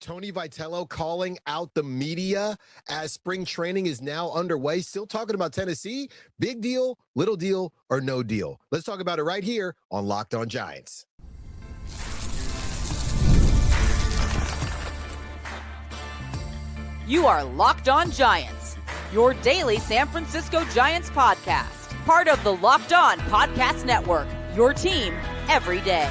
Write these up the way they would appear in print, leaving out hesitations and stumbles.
Tony Vitello calling out the media as spring training is now underway. Still talking about Tennessee. Big deal, little deal, or no deal? Let's talk about it right here on Locked On Giants. You are Locked On Giants, your daily San Francisco Giants podcast. Part of the Locked On Podcast Network, your team every day.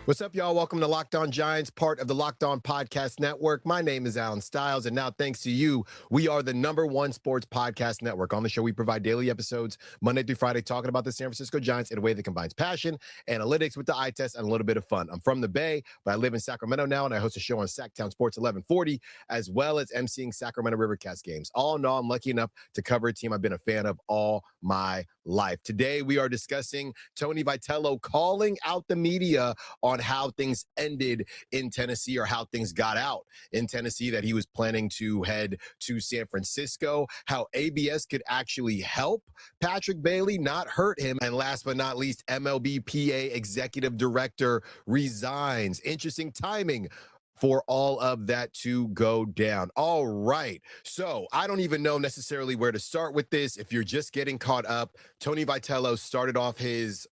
What's up, y'all? Welcome to Locked On Giants, part of the Locked On Podcast Network. My name is Alan Stiles, and now thanks to you, we are the #1 sports podcast network. On the show, we provide daily episodes, Monday through Friday, talking about the San Francisco Giants in a way that combines passion, analytics with the eye test, and a little bit of fun. I'm from the Bay, but I live in Sacramento now, and I host a show on Sacktown Sports 1140, as well as emceeing Sacramento Rivercast games. All in all, I'm lucky enough to cover a team I've been a fan of all my life. Today, we are discussing Tony Vitello calling out the media on how things ended in Tennessee, or how things got out in Tennessee, that he was planning to head to San Francisco, how ABS could actually help Patrick Bailey, not hurt him, and last but not least, MLBPA executive director resigns. Interesting timing for all of that to go down. All right. So I don't even know necessarily where to start with this. If you're just getting caught up, Tony Vitello started off his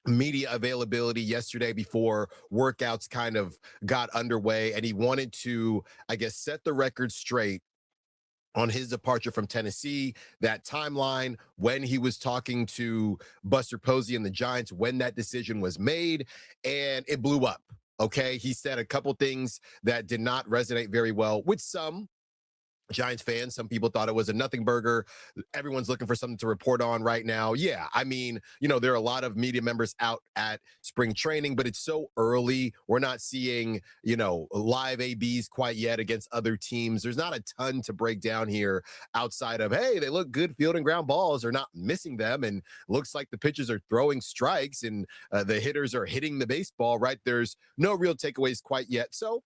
media availability yesterday before workouts kind of got underway, and he wanted to, I guess, set the record straight on his departure from Tennessee, that timeline, when he was talking to Buster Posey and the Giants, when that decision was made, and it blew up. Okay, he said a couple things that did not resonate very well with some Giants fans. Some people thought it was a nothing burger. Everyone's looking for something to report on right now. Yeah, I mean, there are a lot of media members out at spring training, but it's so early. We're not seeing, live ABs quite yet against other teams. There's not a ton to break down here outside of, hey, they look good field and ground balls, are not missing them, and looks like the pitchers are throwing strikes and the hitters are hitting the baseball, right? There's no real takeaways quite yet. So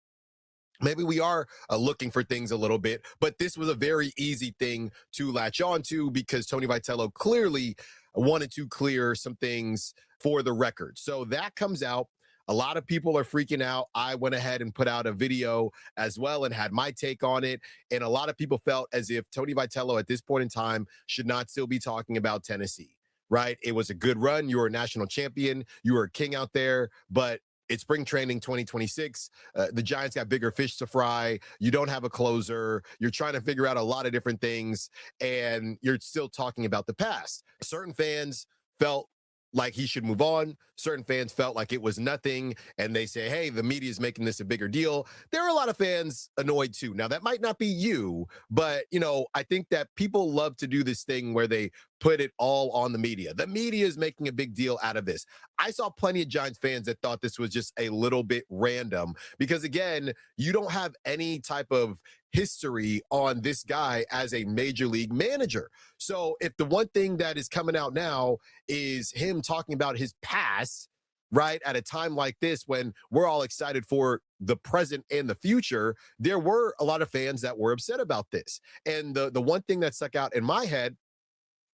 maybe we are looking for things a little bit, but this was a very easy thing to latch on to because Tony Vitello clearly wanted to clear some things for the record. So that comes out. A lot of people are freaking out. I went ahead and put out a video as well and had my take on it. And a lot of people felt as if Tony Vitello at this point in time should not still be talking about Tennessee, right? It was a good run. You were a national champion. You were a king out there, but it's spring training 2026. The Giants got bigger fish to fry. You don't have a closer. You're trying to figure out a lot of different things, and you're still talking about the past. Certain fans felt like he should move on. Certain fans felt like it was nothing, and they say, hey, the media is making this a bigger deal. There are a lot of fans annoyed too. Now, that might not be you, but, I think that people love to do this thing where they put it all on the media. The media is making a big deal out of this. I saw plenty of Giants fans that thought this was just a little bit random because, again, you don't have any type of history on this guy as a major league manager. So if the one thing that is coming out now is him talking about his past, right, at a time like this when we're all excited for the present and the future, there were a lot of fans that were upset about this. And the one thing that stuck out in my head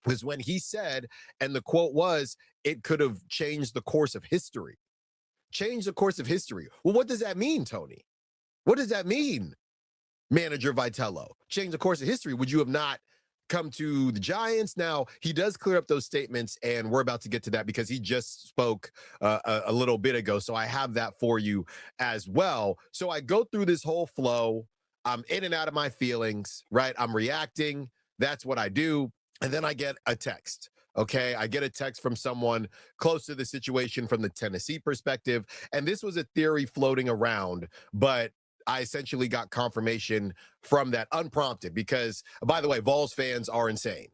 was when he said, and the quote was, it could have changed the course of history. Change the course of history. Well, what does that mean, Tony? What does that mean, Manager Vitello? Change the course of history. Would you have not come to the Giants? Now, he does clear up those statements, and we're about to get to that because he just spoke a little bit ago. So I have that for you as well. So I go through this whole flow. I'm in and out of my feelings, right? I'm reacting. That's what I do. And then I get a text. Okay, I get a text from someone close to the situation from the Tennessee perspective. And this was a theory floating around, but I essentially got confirmation from that unprompted because, by the way, Vols fans are insane,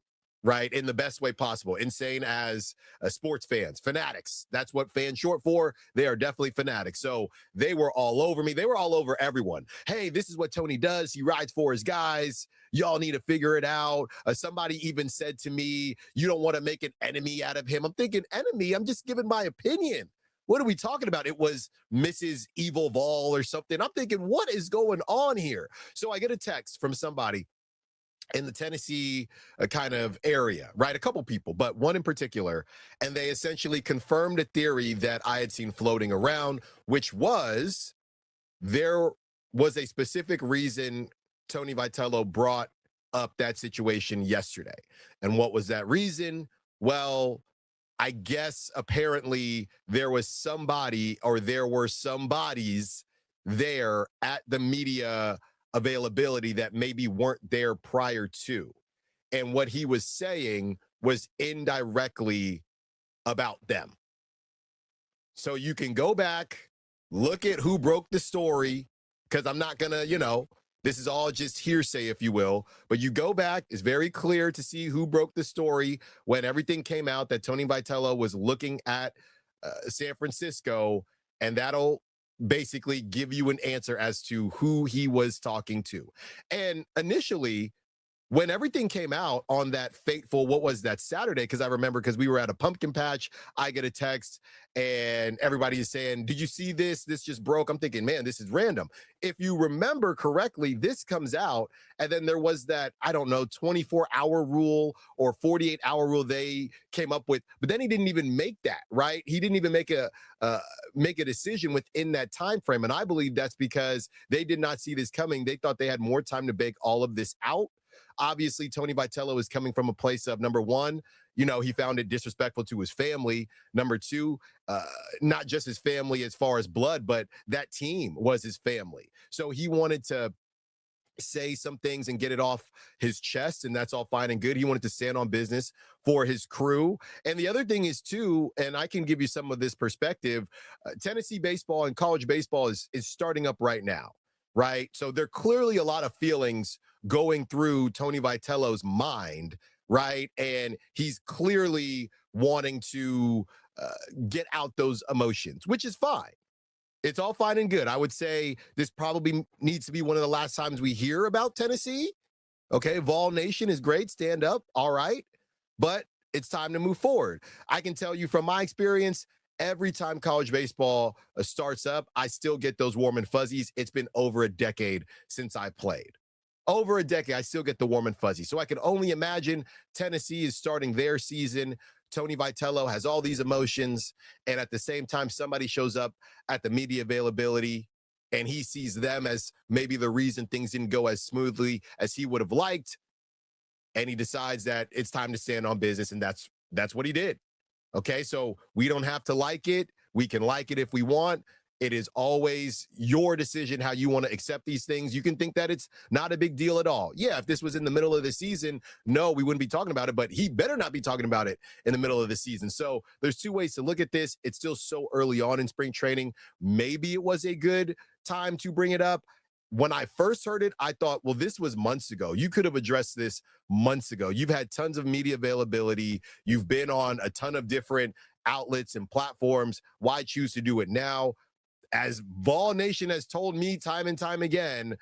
right? In the best way possible. Insane as sports fans, fanatics. That's what fans short for. They are definitely fanatics. So they were all over me. They were all over everyone. Hey, this is what Tony does. He rides for his guys. Y'all need to figure it out. Somebody even said to me, you don't want to make an enemy out of him. I'm thinking, enemy? I'm just giving my opinion. What are we talking about? It was Mrs. Evil Vol or something. I'm thinking, what is going on here? So I get a text from somebody in the Tennessee kind of area, right? A couple people, but one in particular. And they essentially confirmed a theory that I had seen floating around, which was there was a specific reason Tony Vitello brought up that situation yesterday. And what was that reason? Well, I guess apparently there was somebody, or there were somebodies there at the media availability that maybe weren't there prior to. And what he was saying was indirectly about them. So you can go back, look at who broke the story, because I'm not going to, this is all just hearsay, if you will. But you go back, it's very clear to see who broke the story when everything came out that Tony Vitello was looking at San Francisco, and that'll basically give you an answer as to who he was talking to. And initially, when everything came out on that fateful, what was that, Saturday? Because I remember, because we were at a pumpkin patch, I get a text and everybody is saying, did you see this? This just broke. I'm thinking, man, this is random. If you remember correctly, this comes out, and then there was that, I don't know, 24-hour rule or 48-hour rule they came up with, but then he didn't even make that, right? He didn't even make a decision within that time frame. And I believe that's because they did not see this coming. They thought they had more time to bake all of this out. Obviously, Tony Vitello is coming from a place of, number one, he found it disrespectful to his family. Number two, not just his family as far as blood, but that team was his family. So he wanted to say some things and get it off his chest, and that's all fine and good. He wanted to stand on business for his crew. And the other thing is, too, and I can give you some of this perspective, Tennessee baseball and college baseball is starting up right now, right? So there are clearly a lot of feelings going through Tony Vitello's mind, right? And he's clearly wanting to get out those emotions, which is fine. It's all fine and good. I would say this probably needs to be one of the last times we hear about Tennessee. Okay, Vol Nation is great. Stand up. All right. But it's time to move forward. I can tell you from my experience, every time college baseball starts up, I still get those warm and fuzzies. It's been over a decade since I played. Over a decade, I still get the warm and fuzzy. So I can only imagine Tennessee is starting their season. Tony Vitello has all these emotions, and at the same time, somebody shows up at the media availability, and he sees them as maybe the reason things didn't go as smoothly as he would have liked, and he decides that it's time to stand on business, and that's what he did. Okay, so we don't have to like it. We can like it if we want. It is always your decision how you want to accept these things. You can think that it's not a big deal at all. Yeah, if this was in the middle of the season, no, we wouldn't be talking about it, but he better not be talking about it in the middle of the season. So there's two ways to look at this. It's still so early on in spring training. Maybe it was a good time to bring it up. When I first heard it, I thought, well, this was months ago. You could have addressed this months ago. You've had tons of media availability. You've been on a ton of different outlets and platforms. Why choose to do it now? As Vol Nation has told me time and time again,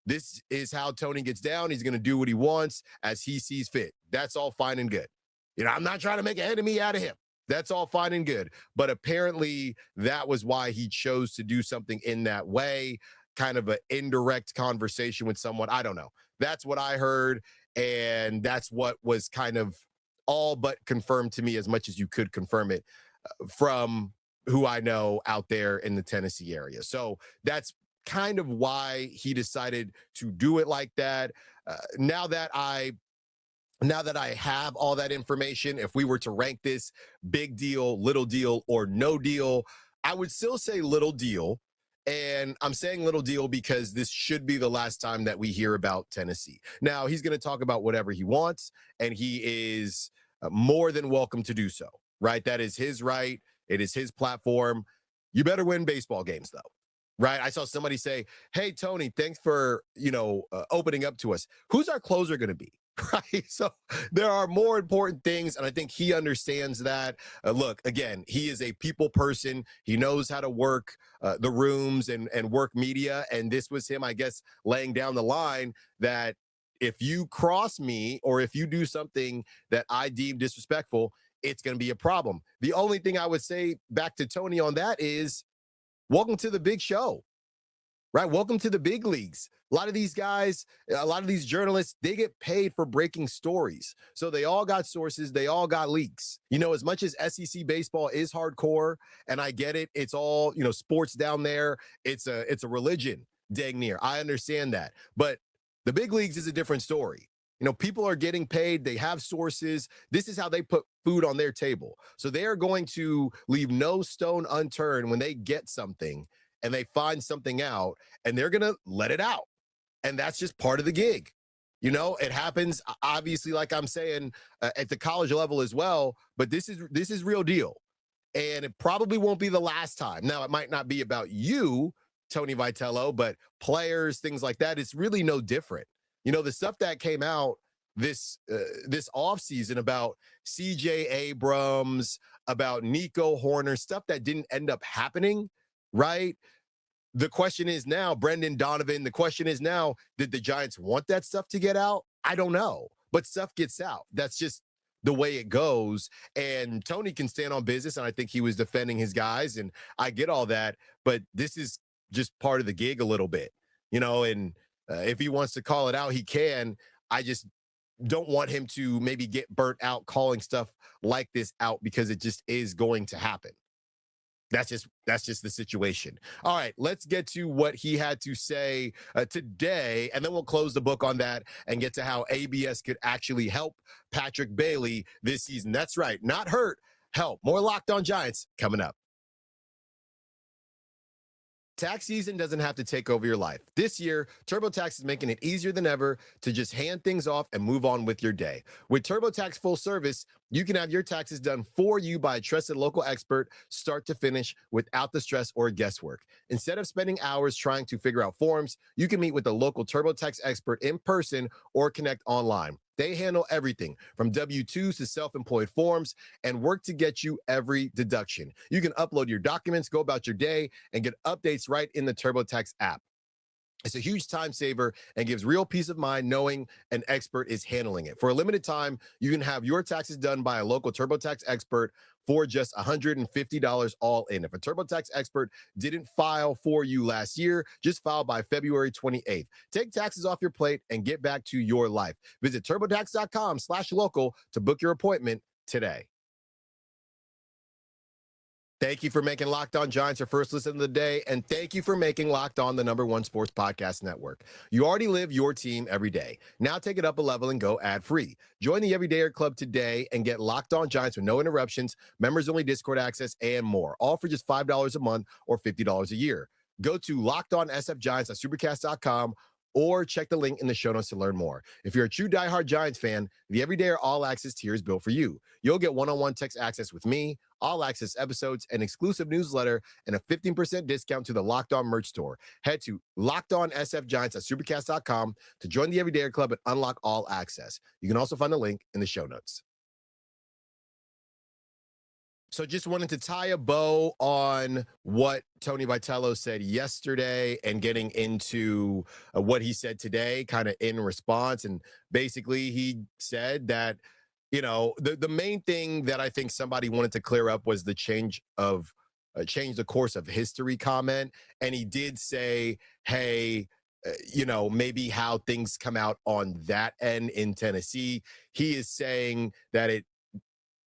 this is how Tony gets down. He's going to do what he wants as he sees fit. That's all fine and good. I'm not trying to make an enemy out of him. That's all fine and good. But apparently that was why he chose to do something in that way, kind of an indirect conversation with someone. I don't know. That's what I heard. And that's what was kind of all but confirmed to me, as much as you could confirm it from who I know out there in the Tennessee area. So that's kind of why he decided to do it like that. Now that I have all that information, if we were to rank this big deal, little deal, or no deal, I would still say little deal. And I'm saying little deal because this should be the last time that we hear about Tennessee. Now, he's going to talk about whatever he wants, and he is more than welcome to do so, right? That is his right. It is his platform. You better win baseball games, though, right? I saw somebody say, hey, Tony, thanks for, opening up to us. Who's our closer going to be? Right. So there are more important things. And I think he understands that. Look, again, he is a people person. He knows how to work the rooms and work media. And this was him, I guess, laying down the line that if you cross me or if you do something that I deem disrespectful, it's going to be a problem. The only thing I would say back to Tony on that is welcome to the big show. right? Welcome to the big leagues. A lot of these guys, a lot of these journalists, they get paid for breaking stories. So they all got sources, they all got leaks. As much as SEC baseball is hardcore, and I get it, it's all, sports down there. It's a religion, dang near. I understand that. But the big leagues is a different story. People are getting paid, they have sources. This is how they put food on their table. So they are going to leave no stone unturned when they get something and they find something out, and they're going to let it out. And that's just part of the gig. It happens, obviously, like I'm saying, at the college level as well, but this is real deal. And it probably won't be the last time. Now, it might not be about you, Tony Vitello, but players, things like that, it's really no different. The stuff that came out this offseason about CJ Abrams, about Nico Horner, stuff that didn't end up happening, right? The question is now, Brendan Donovan, the question is now, did the Giants want that stuff to get out? I don't know, but stuff gets out. That's just the way it goes. And Tony can stand on business, and I think he was defending his guys, and I get all that, but this is just part of the gig a little bit, and if he wants to call it out, he can. I just don't want him to maybe get burnt out calling stuff like this out, because it just is going to happen. That's just the situation. All right, let's get to what he had to say today, and then we'll close the book on that and get to how ABS could actually help Patrick Bailey this season. That's right, not hurt, help. More Locked On Giants coming up. Tax season doesn't have to take over your life. This year, TurboTax is making it easier than ever to just hand things off and move on with your day. With TurboTax Full Service, you can have your taxes done for you by a trusted local expert, start to finish, without the stress or guesswork. Instead of spending hours trying to figure out forms, you can meet with a local TurboTax expert in person or connect online. They handle everything from W-2s to self-employed forms and work to get you every deduction. You can upload your documents, go about your day, and get updates right in the TurboTax app. It's a huge time saver and gives real peace of mind knowing an expert is handling it. For a limited time, you can have your taxes done by a local TurboTax expert for just $150 all in. If a TurboTax expert didn't file for you last year, just file by February 28th. Take taxes off your plate and get back to your life. Visit TurboTax.com/local to book your appointment today. Thank you for making Locked On Giants your first listen of the day, and thank you for making Locked On the #1 sports podcast network. You already live your team every day. Now take it up a level and go ad-free. Join the Everydayer Club today and get Locked On Giants with no interruptions, members-only Discord access, and more, all for just $5 a month or $50 a year. Go to LockedOnSFGiants@Supercast.com or check the link in the show notes to learn more. If you're a true diehard Giants fan, the Everydayer All Access tier is built for you. You'll get one-on-one text access with me, all access episodes, an exclusive newsletter, and a 15% discount to the Locked On merch store. Head to LockedOnSFGiants@Supercast.com to join the Everydayer Club and unlock all access. You can also find the link in the show notes. So just wanted to tie a bow on what Tony Vitello said yesterday and getting into what he said today, kind of in response. And basically he said that, the main thing that I think somebody wanted to clear up was the change the course of history comment. And he did say, hey, maybe how things come out on that end in Tennessee. He is saying that it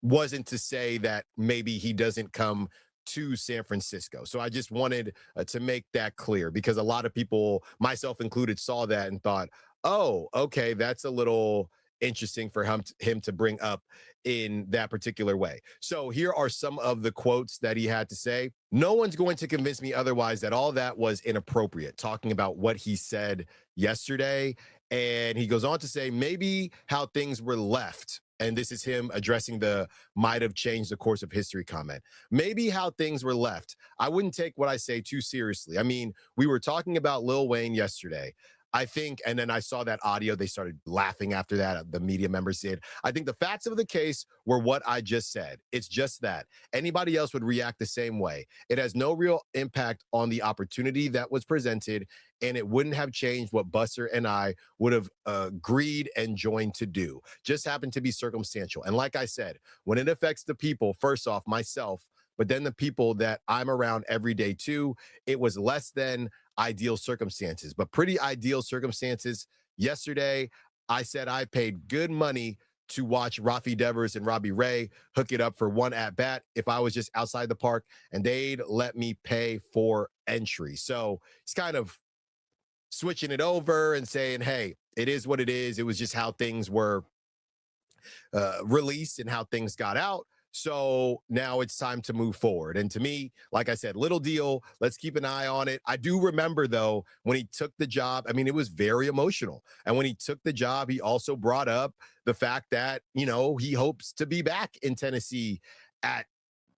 wasn't to say that maybe he doesn't come to San Francisco. So I just wanted to make that clear, because a lot of people, myself included, saw that and thought, oh, okay, that's a little interesting for him to bring up in that particular way. So here are some of the quotes that he had to say. No one's going to convince me otherwise that all that was inappropriate, talking about what he said yesterday. And he goes on to say, maybe how things were left. And this is him addressing the might have changed the course of history comment. Maybe how things were left. I wouldn't take what I say too seriously. I mean, we were talking about Lil Wayne yesterday. I think, and then I saw that audio, they started laughing after that, the media members did. I think the facts of the case were what I just said. It's just that. Anybody else would react the same way. It has no real impact on the opportunity that was presented, and it wouldn't have changed what Buster and I would have agreed and joined to do. Just happened to be circumstantial. And like I said, when it affects the people, first off, myself, but then the people that I'm around every day too, it was less than ideal circumstances, but pretty ideal circumstances. Yesterday, I said I paid good money to watch Rafi Devers and Robbie Ray hook it up for one at bat if I was just outside the park, and they'd let me pay for entry. So it's kind of switching it over and saying, hey, it is what it is. It was just how things were released and how things got out. So now it's time to move forward. And to me, like I said, little deal. Let's keep an eye on it. I do remember, though, when he took the job, I mean, it was very emotional. And when he took the job, he also brought up the fact that, he hopes to be back in Tennessee at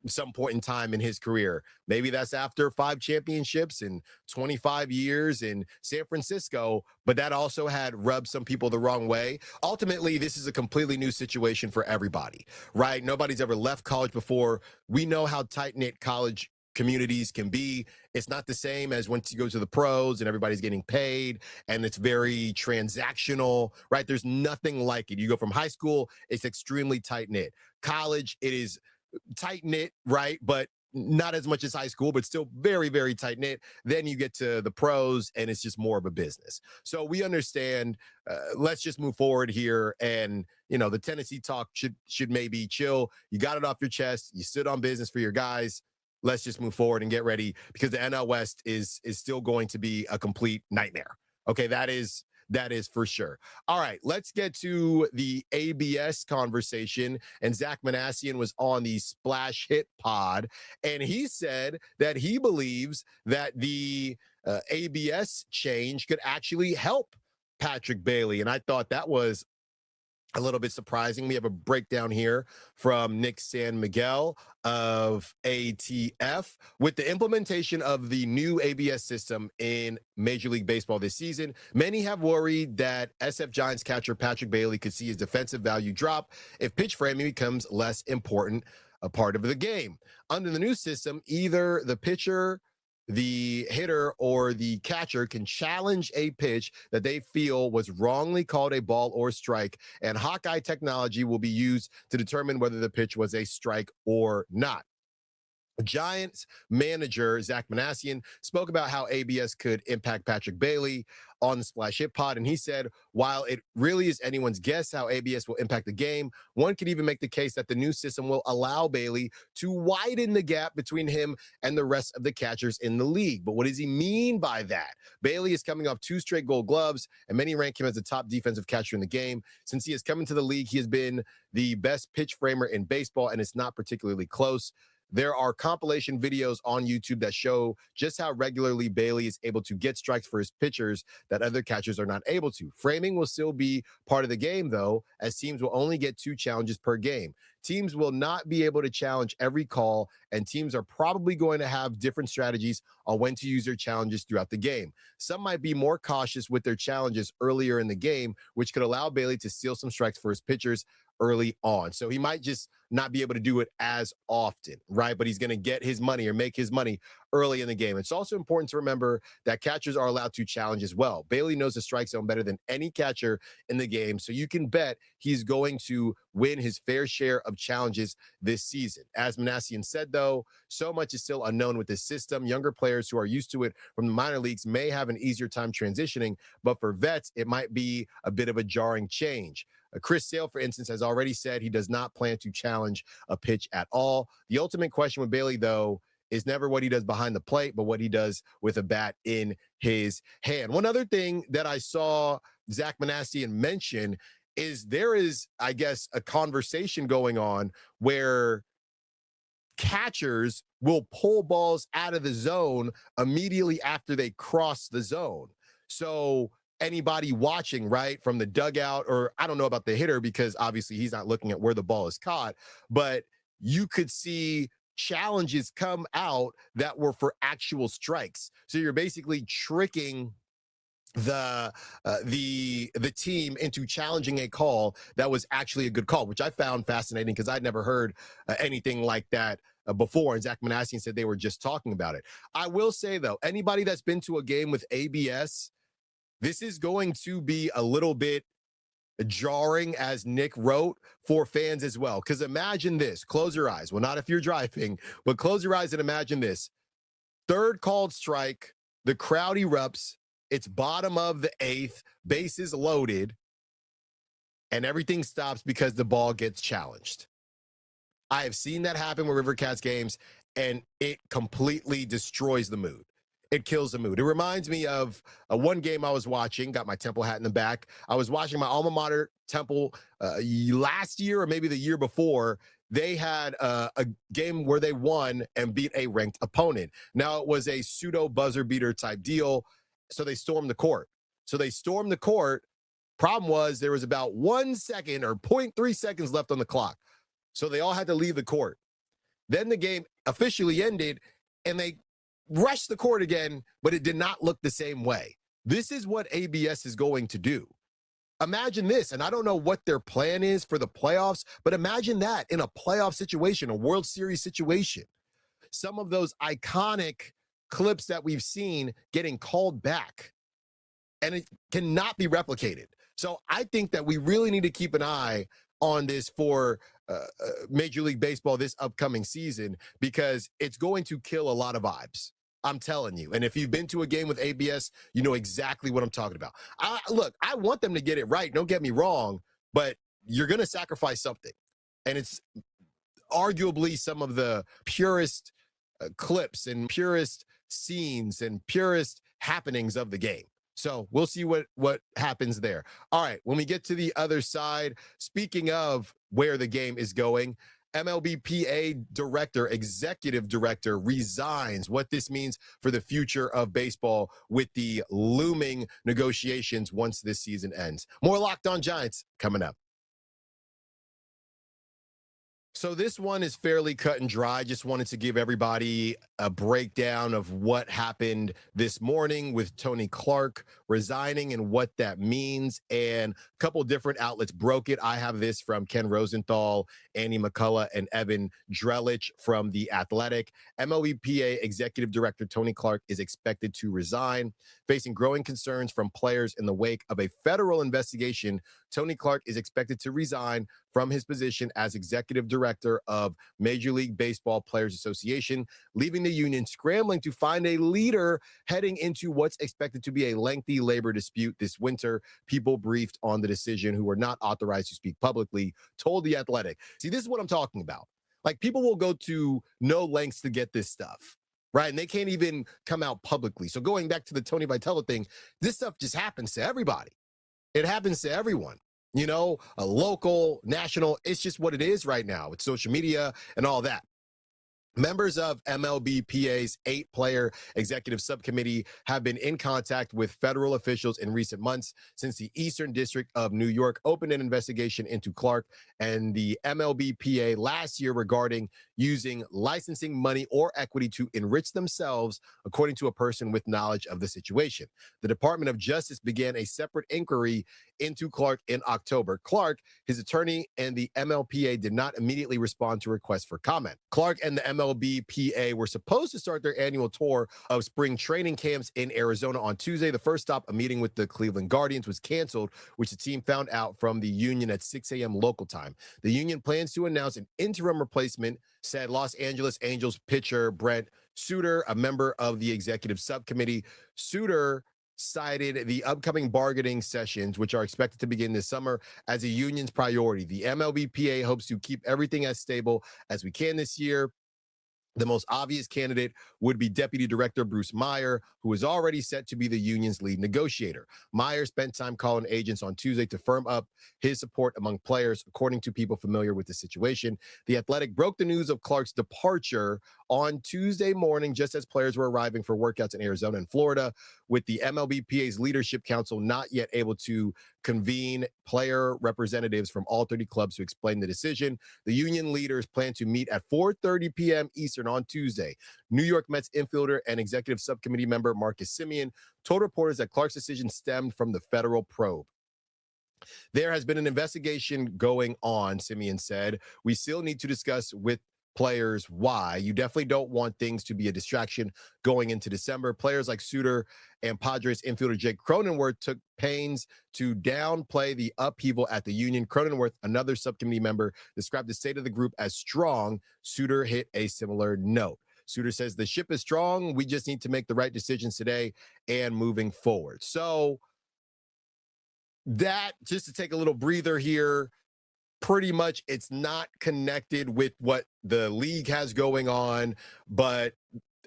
some point in time in his career. Maybe that's after 5 championships and 25 years in San Francisco, but that also had rubbed some people the wrong way. Ultimately, this is a completely new situation for everybody, right? Nobody's ever left college before. We know how tight-knit college communities can be. It's not the same as once you go to the pros and everybody's getting paid and it's very transactional, right? There's nothing like it. You go from high school, it's extremely tight-knit. College, it is tight knit, right? But not as much as high school, but still very, very tight knit. Then you get to the pros and it's just more of a business. So we understand. Let's just move forward here. And, the Tennessee talk should maybe chill. You got it off your chest. You stood on business for your guys. Let's just move forward and get ready because the NL West is still going to be a complete nightmare. Okay, that is for sure. All right, let's get to the ABS conversation. And Zach Manassian was on the Splash Hit pod, and he said that he believes that the ABS change could actually help Patrick Bailey. And I thought that was a little bit surprising. We have a breakdown here from Nick San Miguel of ATF. With the implementation of the new ABS system in Major League Baseball this season, many have worried that SF Giants catcher Patrick Bailey could see his defensive value drop if pitch framing becomes less important a part of the game. Under the new system, either the pitcher, the hitter, or the catcher can challenge a pitch that they feel was wrongly called a ball or strike, and Hawkeye technology will be used to determine whether the pitch was a strike or not. Giants manager Zach Manassian spoke about how ABS could impact Patrick Bailey on the Splash Hit pod, and he said, while it really is anyone's guess how ABS will impact the game, one could even make the case that the new system will allow Bailey to widen the gap between him and the rest of the catchers in the league. But what does he mean by that? Bailey is coming off 2 straight Gold Gloves, and many rank him as the top defensive catcher in the game. Since he has come into the league, he has been the best pitch framer in baseball, and it's not particularly close. There are compilation videos on YouTube that show just how regularly Bailey is able to get strikes for his pitchers that other catchers are not able to. Framing will still be part of the game, though, as teams will only get 2 challenges per game. Teams will not be able to challenge every call, and teams are probably going to have different strategies on when to use their challenges throughout the game. Some might be more cautious with their challenges earlier in the game, which could allow Bailey to steal some strikes for his pitchers early on. So he might just not be able to do it as often, right? But he's going to get his money or make his money early in the game. It's also important to remember that catchers are allowed to challenge as well. Bailey knows the strike zone better than any catcher in the game, so you can bet he's going to win his fair share of challenges this season. As Manassian said, though, so much is still unknown with this system. Younger players who are used to it from the minor leagues may have an easier time transitioning, but for vets, it might be a bit of a jarring change. Chris Sale, for instance, has already said he does not plan to challenge a pitch at all. The ultimate question with Bailey, though, is never what he does behind the plate, but what he does with a bat in his hand. One other thing that I saw Zach Manassian mention is there is, I guess, a conversation going on where catchers will pull balls out of the zone immediately after they cross the zone. So anybody watching, right, from the dugout, or I don't know about the hitter because obviously he's not looking at where the ball is caught, but you could see challenges come out that were for actual strikes. So you're basically tricking the team into challenging a call that was actually a good call, which I found fascinating because I'd never heard anything like that before. And Zach Manassian said they were just talking about it. I will say, though, anybody that's been to a game with ABS, this is going to be a little bit jarring, as Nick wrote, for fans as well. Because imagine this, close your eyes. Well, not if you're driving, but close your eyes and imagine this. Third called strike, the crowd erupts, it's bottom of the eighth, bases loaded, and everything stops because the ball gets challenged. I have seen that happen with River Cats games, and it completely destroys the mood. It kills the mood. It reminds me of one game I was watching, got my Temple hat in the back. I was watching my alma mater, Temple, last year or maybe the year before. They had a game where they won and beat a ranked opponent. Now, it was a pseudo buzzer beater type deal, so they stormed the court. Problem was there was about 1 second or 0.3 seconds left on the clock. So they all had to leave the court. Then the game officially ended, and they rushed the court again, but it did not look the same way. This is what ABS is going to do. Imagine this, and I don't know what their plan is for the playoffs, but imagine that in a playoff situation, a World Series situation. Some of those iconic clips that we've seen getting called back, and it cannot be replicated. So I think that we really need to keep an eye on this for Major League Baseball this upcoming season, because it's going to kill a lot of vibes. I'm telling you. And if you've been to a game with ABS, you know exactly what I'm talking about. Look, I want them to get it right. Don't get me wrong, but you're going to sacrifice something. And it's arguably some of the purest clips and purest scenes and purest happenings of the game. So we'll see what happens there. All right, when we get to the other side, speaking of where the game is going, MLBPA director, executive director, resigns. What this means for the future of baseball with the looming negotiations once this season ends. More Locked On Giants coming up. So this one is fairly cut and dry. Just wanted to give everybody a breakdown of what happened this morning with Tony Clark resigning and what that means. And a couple different outlets broke it. I have this from Ken Rosenthal, Andy McCullough, and Evan Drelich from The Athletic. MLBPA Executive Director Tony Clark is expected to resign. Facing growing concerns from players in the wake of a federal investigation, Tony Clark is expected to resign from his position as Executive Director of Major League Baseball Players Association, leaving the union scrambling to find a leader heading into what's expected to be a lengthy labor dispute this winter. People briefed on the decision who were not authorized to speak publicly told The Athletic. See, this is what I'm talking about. Like, people will go to no lengths to get this stuff, right? And they can't even come out publicly. So going back to the Tony Vitello thing, this stuff just happens to everybody. It happens to everyone. You know, a local, national, it's just what it is right now with social media and all that. Members of MLBPA's 8-player executive subcommittee have been in contact with federal officials in recent months since the Eastern District of New York opened an investigation into Clark and the MLBPA last year regarding using licensing money or equity to enrich themselves, according to a person with knowledge of the situation. The Department of Justice began a separate inquiry into Clark in October. Clark, his attorney, and the MLPA did not immediately respond to requests for comment. Clark and the MLBPA were supposed to start their annual tour of spring training camps in Arizona on Tuesday. The first stop, a meeting with the Cleveland Guardians, was canceled, which the team found out from the union at 6 a.m. local time. The union plans to announce an interim replacement, said Los Angeles Angels pitcher Brent Suter, a member of the executive subcommittee. Suter cited the upcoming bargaining sessions, which are expected to begin this summer, as a union's priority. The MLBPA hopes to keep everything as stable as we can this year. The most obvious candidate would be Deputy Director Bruce Meyer, who is already set to be the union's lead negotiator. Meyer spent time calling agents on Tuesday to firm up his support among players, according to people familiar with the situation. The Athletic broke the news of Clark's departure on Tuesday morning, just as players were arriving for workouts in Arizona and Florida, with the MLBPA's Leadership Council not yet able to convene player representatives from all 30 clubs to explain the decision. The union leaders plan to meet at 4:30 p.m. Eastern on Tuesday. New York Mets infielder and executive subcommittee member Marcus Semien told reporters that Clark's decision stemmed from the federal probe. There has been an investigation going on, Semien said. We still need to discuss with players why. You definitely don't want things to be a distraction going into December. Players like Suter and Padres infielder Jake Cronenworth took pains to downplay the upheaval at the Union. Cronenworth, another subcommittee member, described the state of the group as strong. Suter hit a similar note. Suter says the ship is strong. We just need to make the right decisions today and moving forward. So that, just to take a little breather here, pretty much it's not connected with what the league has going on, but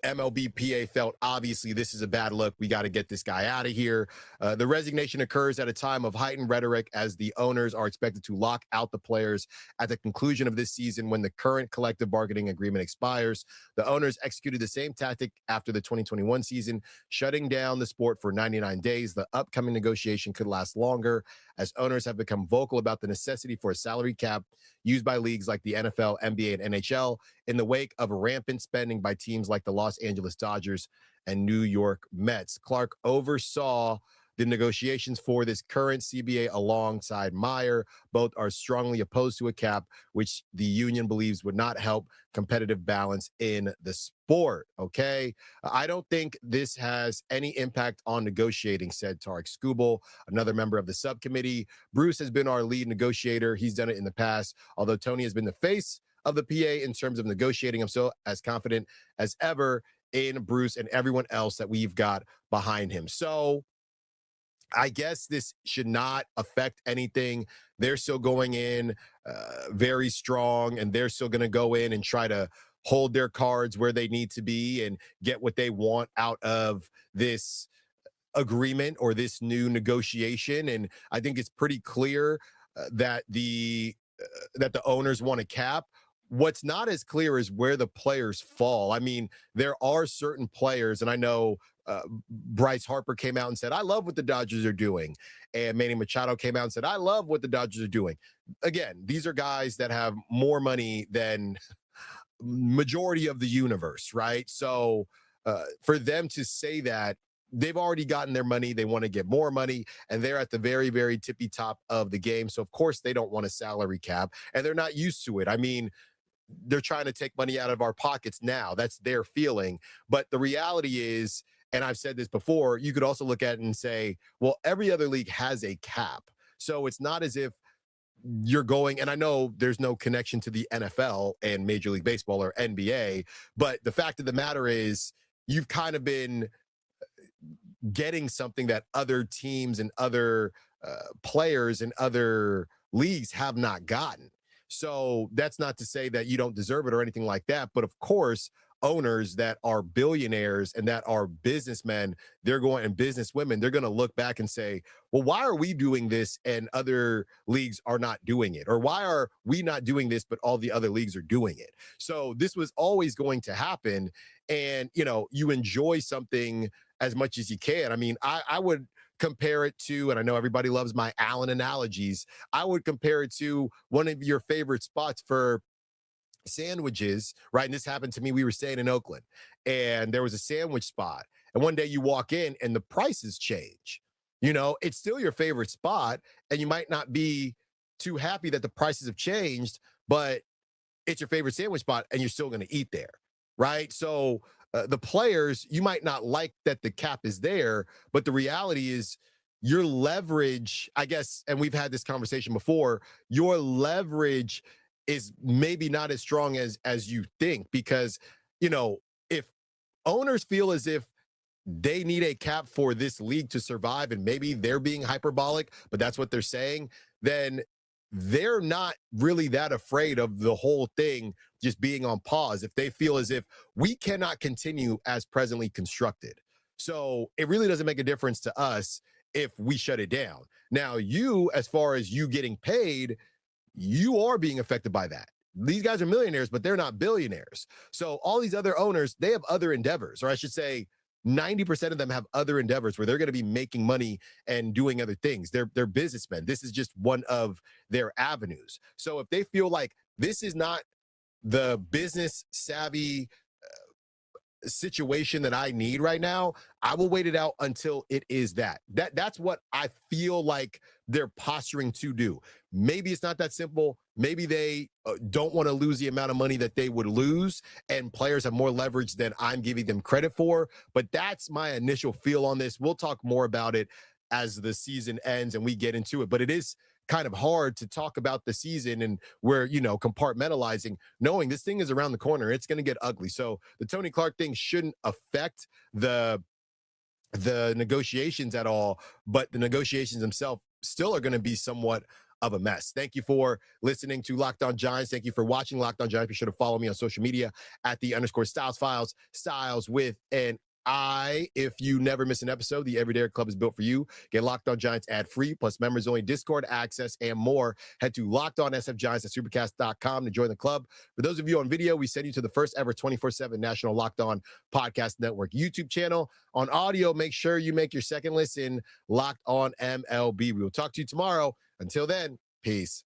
MLBPA felt obviously this is a bad look. We got to get this guy out of here. The resignation occurs at a time of heightened rhetoric as the owners are expected to lock out the players at the conclusion of this season when the current collective bargaining agreement expires. The owners executed the same tactic after the 2021 season, shutting down the sport for 99 days. The upcoming negotiation could last longer as owners have become vocal about the necessity for a salary cap used by leagues like the NFL, NBA, and NHL in the wake of rampant spending by teams like the Los Angeles Dodgers and New York Mets. Clark oversaw the negotiations for this current CBA alongside Meyer. Both are strongly opposed to a cap, which the union believes would not help competitive balance in the sport. Okay. I don't think this has any impact on negotiating, said Tarek Skubal, another member of the subcommittee. Bruce has been our lead negotiator. He's done it in the past. Although Tony has been the face of the PA in terms of negotiating, I'm still as confident as ever in Bruce and everyone else that we've got behind him. So I guess this should not affect anything. They're still going in very strong, and they're still going to go in and try to hold their cards where they need to be and get what they want out of this agreement or this new negotiation. And I think it's pretty clear that the owners want a cap. What's not as clear is where the players fall. I mean, there are certain players, and I know Bryce Harper came out and said, I love what the Dodgers are doing. And Manny Machado came out and said, I love what the Dodgers are doing. Again, these are guys that have more money than majority of the universe, right? So for them to say that, they've already gotten their money. They want to get more money, and they're at the very, very tippy top of the game. So, of course, they don't want a salary cap, and they're not used to it. I mean, they're trying to take money out of our pockets now. That's their feeling. But the reality is, and I've said this before, you could also look at it and say, well, every other league has a cap. So it's not as if you're going, and I know there's no connection to the NFL and Major League Baseball or NBA, but the fact of the matter is you've kind of been getting something that other teams and other players and other leagues have not gotten. So that's not to say that you don't deserve it or anything like that. But of course, owners that are billionaires and that are businessmen, they're going, and businesswomen, they're going to look back and say, well, why are we doing this and other leagues are not doing it? Or why are we not doing this, but all the other leagues are doing it? So this was always going to happen. And, you know, you enjoy something as much as you can. I mean, I would compare it to, and I know everybody loves my Allen analogies, I would compare it to one of your favorite spots for sandwiches, right? And this happened to me. We were staying in Oakland and there was a sandwich spot. And one day you walk in and the prices change. You know, it's still your favorite spot and you might not be too happy that the prices have changed, but it's your favorite sandwich spot and you're still going to eat there, right? So the players, you might not like that the cap is there, but the reality is your leverage, I guess, and we've had this conversation before, your leverage is maybe not as strong as you think, because, you know, if owners feel as if they need a cap for this league to survive, and maybe they're being hyperbolic, but that's what they're saying, then they're not really that afraid of the whole thing just being on pause if they feel as if we cannot continue as presently constructed. So it really doesn't make a difference to us if we shut it down. Now, you, as far as you getting paid, you are being affected by that. These guys are millionaires, but they're not billionaires. So all these other owners, they have other endeavors, or I should say 90% of them have other endeavors where they're going to be making money and doing other things. They're businessmen. This is just one of their avenues. So if they feel like this is not the business savvy situation that I need right now, I will wait it out until it is that. That's what I feel like they're posturing to do. Maybe it's not that simple. maybe they don't want to lose the amount of money that they would lose, and players have more leverage than I'm giving them credit for. But that's my initial feel on this. We'll talk more about it as the season ends and we get into it. But it is kind of hard to talk about the season and we're, compartmentalizing, knowing this thing is around the corner. It's going to get ugly. So the Tony Clark thing shouldn't affect the negotiations at all, but the negotiations themselves still are going to be somewhat of a mess. Thank you for listening to Locked On Giants. Thank you for watching Locked On Giants. Be sure to follow me on social media at _Styles Files, Styles with an I. If you never miss an episode, the Everyday Club is built for you. Get Locked On Giants ad-free, plus members-only Discord access and more. Head to LockedOn SFGiants@supercast.com to join the club. For those of you on video, we send you to the first ever 24/7 National Locked On Podcast Network YouTube channel. On audio, make sure you make your second listen Locked On MLB. We will talk to you tomorrow. Until then, peace.